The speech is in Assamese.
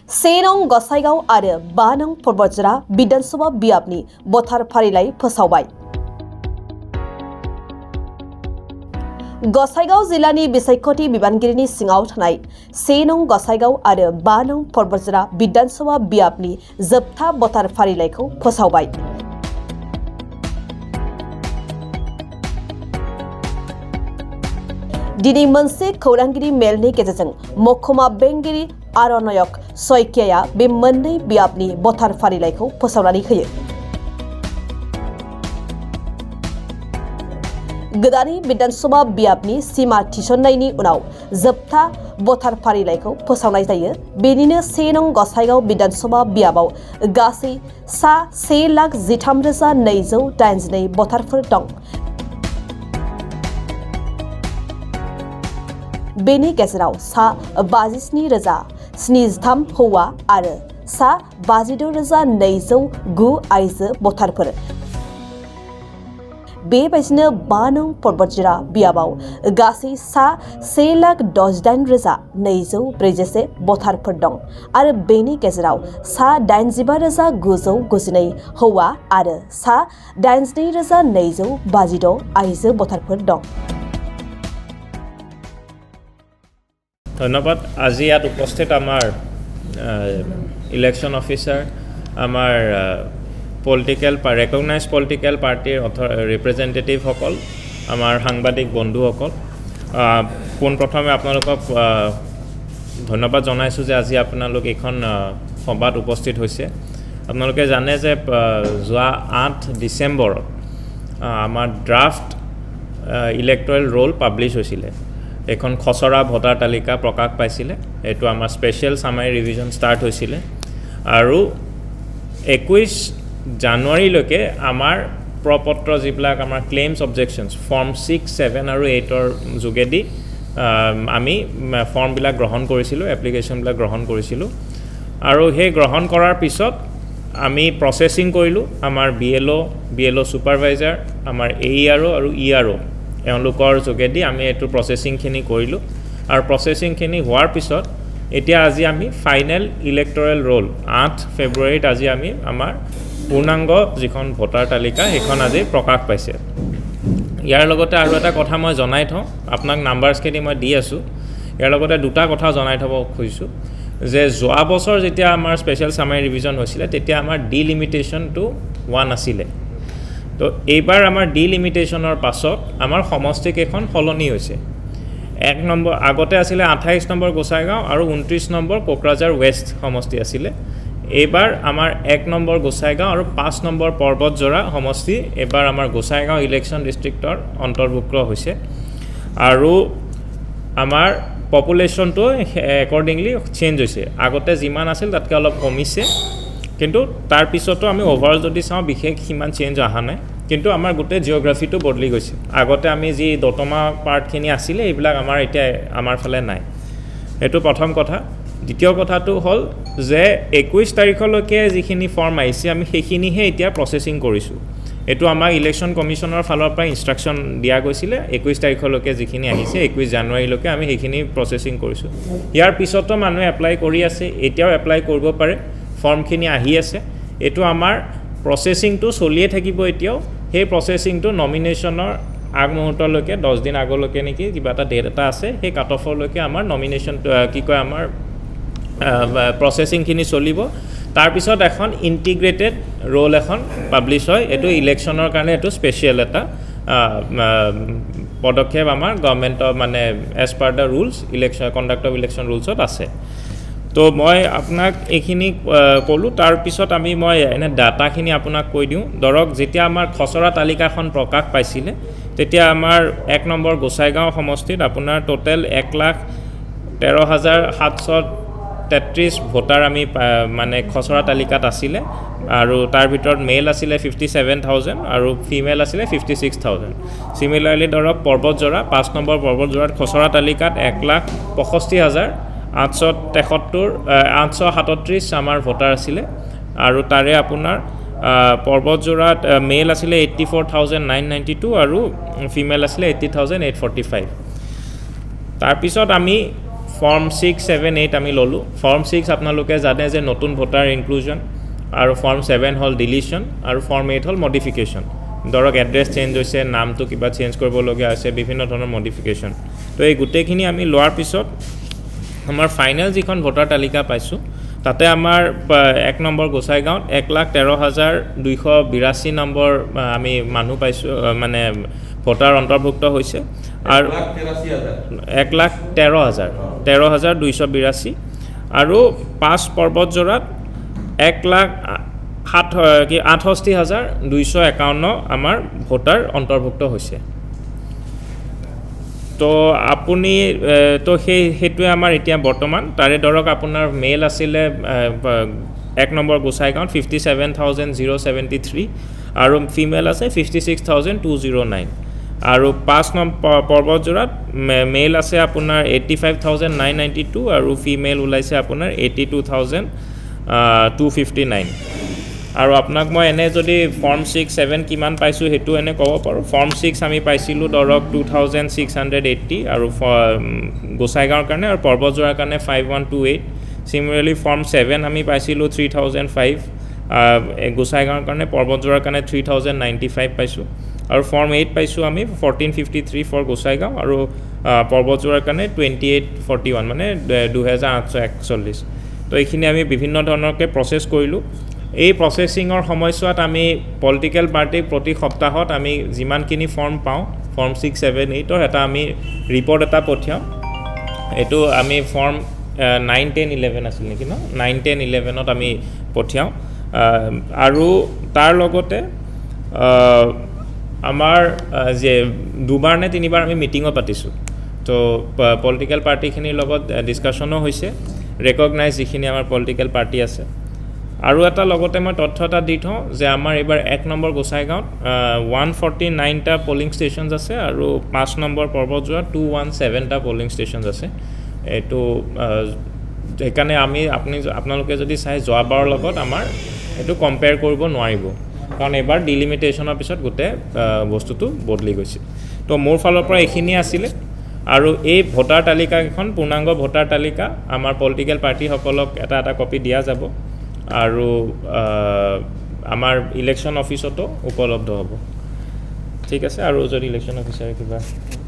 से नं गसाइगाव आरो 5 नं परबतजरा विधानसभा बियाबनि बथार फारिलाइ फोसावबाय। गसाइगाव जिल्लानि बिसायख'थि बिबानगिरिनि सिङाव थानाय से नं गसाइगाव आरो 5 नं परबतजरा विधानसभा बियाबनि जोबथा बथार फारिलाइखौ फोसावबाय। दिनै मोनसे खौरांगिरि मेलनि गेजेरजों महकुमा बेंगिरि आर'नायक सयकियाया बे मोननै बियाबनि बथार फारिलाइखौ फोसावनानै होयो। गोदानै विधानसभा बियाबनि सीमा थिसननायनि उनाव जोबथा बथार फारिलाइखौ फोसावनाय जायो। बेनिनो से नं गसाइगाव विधानसभा बियाबाव गासै सा 1,13,282 बथारफोर दं। बेनि गेजेराव सा 57,073 हौवा आरो सा 56,209 आइजो भटारफोर। बेबायदिनो 5 नं परबतजरा बियाबाव गासै सा 1,18,241 भटारफोर दं आरो बेनि गेजेराव सा 85,992 हौवा आरो सा 82,256 आइजो भटारफोर दं। ধন্যবাদ। আজি ইয়াত উপস্থিত আমাৰ ইলেকশ্যন অফিচাৰ, আমাৰ ৰেকগনাইজ পলিটিকেল পাৰ্টিৰ ৰিপ্ৰেজেণ্টেটিভসকল, আমাৰ সাংবাদিক বন্ধুসকল, পোনপ্ৰথমে আপোনালোকক ধন্যবাদ জনাইছোঁ যে আজি আপোনালোক এইখন সভাত উপস্থিত হৈছে। আপোনালোকে জানে যে যোৱা 8 ডিচেম্বৰত আমাৰ ড্ৰাফ্ট ইলেক্টৰেল ৰোল পাব্লিছ হৈছিলে। এখন খচৰা ভোটাৰ তালিকা প্ৰকাশ পাইছিলে। এইটো আমাৰ স্পেচিয়েল সামাৰি ৰিভিজন ষ্টাৰ্ট হৈছিলে আৰু 21 জানুৱাৰীলৈকে আমাৰ প্ৰপত্ৰ যিবিলাক আমাৰ ক্লেইমছ অবজেকশ্যনছ ফৰ্ম 6, 7 আৰু 8ৰ যোগেদি আমি ফৰ্মবিলাক গ্ৰহণ কৰিছিলোঁ, এপ্লিকেশ্যনবিলাক গ্ৰহণ কৰিছিলোঁ আৰু সেই গ্ৰহণ কৰাৰ পিছত আমি প্ৰচেছিং কৰিলোঁ। আমাৰ BLO ছুপাৰভাইজাৰ, আমাৰ AERO আৰু ERO এওঁলোকৰ যোগেদি আমি এইটো প্ৰচেছিংখিনি কৰিলোঁ আৰু প্ৰচেছিংখিনি হোৱাৰ পিছত এতিয়া আজি আমি ফাইনেল ইলেক্টৰেল ৰোল 8 ফেব্ৰুৱাৰীত আজি আমি আমাৰ পূৰ্ণাংগ যিখন ভোটাৰ তালিকা সেইখন আজি প্ৰকাশ পাইছে। ইয়াৰ লগতে আৰু এটা কথা মই জনাই থওঁ, আপোনাক নাম্বাৰছখিনি মই দি আছোঁ। ইয়াৰ লগতে দুটা কথা জনাই থ'ব খুজিছোঁ যে যোৱা বছৰ যেতিয়া আমাৰ স্পেচিয়েল সামাৰি ৰিভিজন হৈছিলে তেতিয়া আমাৰ ডিলিমিটেশ্যনটো 1 আছিলে। তো এইবাৰ আমাৰ ডিলিমিটেশ্যনৰ পাছত আমাৰ সমষ্টিকেইখন সলনি হৈছে। 1 নম্বৰ আগতে আছিলে 28 নম্বৰ গোসাইগাঁও আৰু 29 নম্বৰ কোকৰাঝাৰ ৱেষ্ট সমষ্টি আছিলে। এইবাৰ আমাৰ 1 নম্বৰ গোসাইগাঁও আৰু 5 নম্বৰ পৰ্বতজৰা সমষ্টি এইবাৰ আমাৰ গোসাইগাঁও ইলেকশ্যন ডিষ্ট্ৰিক্টৰ অন্তৰ্ভুক্ত হৈছে আৰু আমাৰ পপুলেশ্যনটো একৰ্ডিংলি চেঞ্জ হৈছে। আগতে যিমান আছিল তাতকৈ অলপ কমিছে, কিন্তু তাৰ পিছতো আমি অভাৰঅল যদি চাওঁ বিশেষ সিমান চেঞ্জ অহা নাই, কিন্তু আমাৰ গোটেই জিঅ'গ্ৰাফিটো বদলি গৈছে। আগতে আমি যি দতমা পাৰ্টখিনি আছিলে এইবিলাক আমাৰ এতিয়া আমাৰ ফালে নাই। এইটো প্ৰথম কথা। দ্বিতীয় কথাটো হ'ল যে 21 তাৰিখলৈকে যিখিনি ফৰ্ম আহিছে আমি সেইখিনিহে এতিয়া প্ৰচেছিং কৰিছোঁ। এইটো আমাক ইলেকশ্যন কমিশ্যনৰ ফালৰ পৰা ইনষ্ট্ৰাকশ্যন দিয়া গৈছিলে 21 তাৰিখলৈকে যিখিনি আহিছে 21 জানুৱাৰীলৈকে আমি সেইখিনি প্ৰচেছিং কৰিছোঁ। ইয়াৰ পিছতো মানুহে এপ্লাই কৰি আছে, এতিয়াও এপ্লাই কৰিব পাৰে, ফৰ্মখিনি আহি আছে। এইটো আমাৰ প্ৰচেছিংটো চলিয়ে থাকিব এতিয়াও। সেই প্ৰচেছিংটো নমিনেশ্যনৰ আগমুহূৰ্তলৈকে 10 দিন আগলৈকে নেকি কিবা এটা ডেট এটা আছে, সেই কাট অফলৈকে আমাৰ নমিনেশ্যনটো আমাৰ প্ৰচেছিংখিনি চলিব। তাৰপিছত এখন ইণ্টিগ্ৰেটেড ৰোল এখন পাব্লিছ হয়। এইটো ইলেকশ্যনৰ কাৰণে এইটো স্পেচিয়েল এটা পদক্ষেপ আমাৰ গভৰ্ণমেণ্টৰ মানে as per the rules conduct of election ৰুলছত আছে। তো মই আপোনাক এইখিনি ক'লোঁ। তাৰপিছত মই এনে ডাটাখিনি আপোনাক কৈ দিওঁ। ধৰক যেতিয়া আমাৰ খচৰা তালিকাখন প্ৰকাশ পাইছিলে তেতিয়া আমাৰ 1 নম্বৰ গোসাইগাঁও সমষ্টিত আপোনাৰ টোটেল 1,13,733 ভোটাৰ আমি মানে খচৰা তালিকাত আছিলে আৰু তাৰ ভিতৰত মেল আছিলে 57,000 আৰু ফিমেল আছিলে 56,000। চিমিলাৰলি ধৰক পৰ্বতজৰা 5 নম্বৰ পৰ্বতজৰাত খচৰা তালিকাত 1,65,837 আমাৰ ভোটাৰ আছিলে আৰু তাৰে আপোনাৰ পৰ্বতজৰাত মেল আছিলে 84,992 আৰু ফিমেল আছিলে 80,845। তাৰপিছত আমি ফৰ্ম 6, 7, 8 আমি ল'লোঁ ফৰ্ম 6 আপোনালোকে জানে যে নতুন ভোটাৰ ইনক্লুজন আৰু ফৰ্ম 7 হ'ল ডিলিশ্যন আৰু ফৰ্ম 8 হ'ল মডিফিকেশ্যন ধৰক এড্ৰেছ চেঞ্জ হৈছে নামটো কিবা চেঞ্জ কৰিবলগীয়া হৈছে বিভিন্ন ধৰণৰ মডিফিকেশ্যন তো এই গোটেইখিনি আমি লোৱাৰ পিছত আমাৰ ফাইনেল যিখন ভোটাৰ তালিকা পাইছোঁ তাতে আমাৰ 1 নম্বৰ গোসাইগাঁৱত 1,13,282 নম্বৰ আমি মানুহ পাইছোঁ মানে ভোটাৰ অন্তৰ্ভুক্ত হৈছে আৰু 1,13,282 আৰু 5 পৰ্বতজোৰাত 1,68,251 আমাৰ ভোটাৰ অন্তৰ্ভুক্ত হৈছে তো আপুনি তো সেইটোৱে আমাৰ এতিয়া বৰ্তমান তাৰে ধৰক আপোনাৰ মেল আছিলে 1 নম্বৰ গোসাইগাঁৱত 57,073 আৰু ফিমেল আছে 56,209 আৰু 5 নম্বৰ পৰ্বতজোৰাত মেল আছে আপোনাৰ 85,992 আৰু ফিমেল ওলাইছে আপোনাৰ 82,259 আৰু আপোনাক মই এনে যদি ফৰ্ম 6, 7 কিমান পাইছোঁ সেইটো এনে ক'ব পাৰোঁ ফৰ্ম 6 আমি পাইছিলোঁ ধৰক 2,680 আৰু গোসাইগাঁৱৰ কাৰণে আৰু পৰ্বতজোৰাৰ কাৰণে 5,128 চিমিলাৰলি ফৰ্ম 7 আমি পাইছিলোঁ 3,005 গোসাইগাঁৱৰ কাৰণে পৰ্বতজোৰাৰ কাৰণে 3,095 পাইছোঁ আৰু ফৰ্ম 8 পাইছোঁ আমি 1,453 ফৰ গোসাইগাঁও আৰু পৰ্বতজোৰাৰ কাৰণে 2,841 মানে 2,841 তো এইখিনি আমি বিভিন্ন ধৰণৰকৈ প্ৰচেছ কৰিলোঁ এই প্ৰচেছিঙৰ সময়ছোৱাত আমি পলিটিকেল পাৰ্টিক প্ৰতি সপ্তাহত আমি যিমানখিনি ফৰ্ম পাওঁ ফৰ্ম 6, 7, 8ৰ এটা আমি ৰিপৰ্ট এটা পঠিয়াওঁ এইটো আমি ফৰ্ম 9, 10, 11 আছিল নেকি ন 9, 10, 11ত আমি পঠিয়াওঁ আৰু তাৰ লগতে আমাৰ যে 2বাৰ নে 3বাৰ আমি মিটিঙো পাতিছোঁ তো পলিটিকেল পাৰ্টিখিনিৰ লগত ডিছকাশ্যনো হৈছে ৰেকগনাইজ যিখিনি আমাৰ পলিটিকেল পাৰ্টি আছে আৰু এটা লগতে মই তথ্য এটা দি থওঁ যে আমাৰ এইবাৰ 1 নম্বৰ গোসাইগাঁৱত 149টা পলিং ষ্টেচনছ আছে আৰু 5 নম্বৰ পৰ্বতজোৰাত 217টা পলিং ষ্টেচনছ আছে এইটো সেইকাৰণে আপোনালোকে যদি চাই যোৱাবাৰৰ লগত আমাৰ এইটো কম্পেয়াৰ কৰিব নোৱাৰিব কাৰণ এইবাৰ ডিলিমিটেশ্যনৰ পিছত গোটেই বস্তুটো বদলি গৈছে তো মোৰ ফালৰ পৰা এইখিনি আছিলে আৰু এই ভোটাৰ তালিকাখন পূৰ্ণাংগ ভোটাৰ তালিকা আমাৰ পলিটিকেল পাৰ্টিসকলক এটা কপি দিয়া যাব আৰু আমাৰ ইলেকশ্যন অফিচতো উপলব্ধ হ'ব ঠিক আছে আৰু যদি ইলেকশ্যন অফিচাৰে কিবা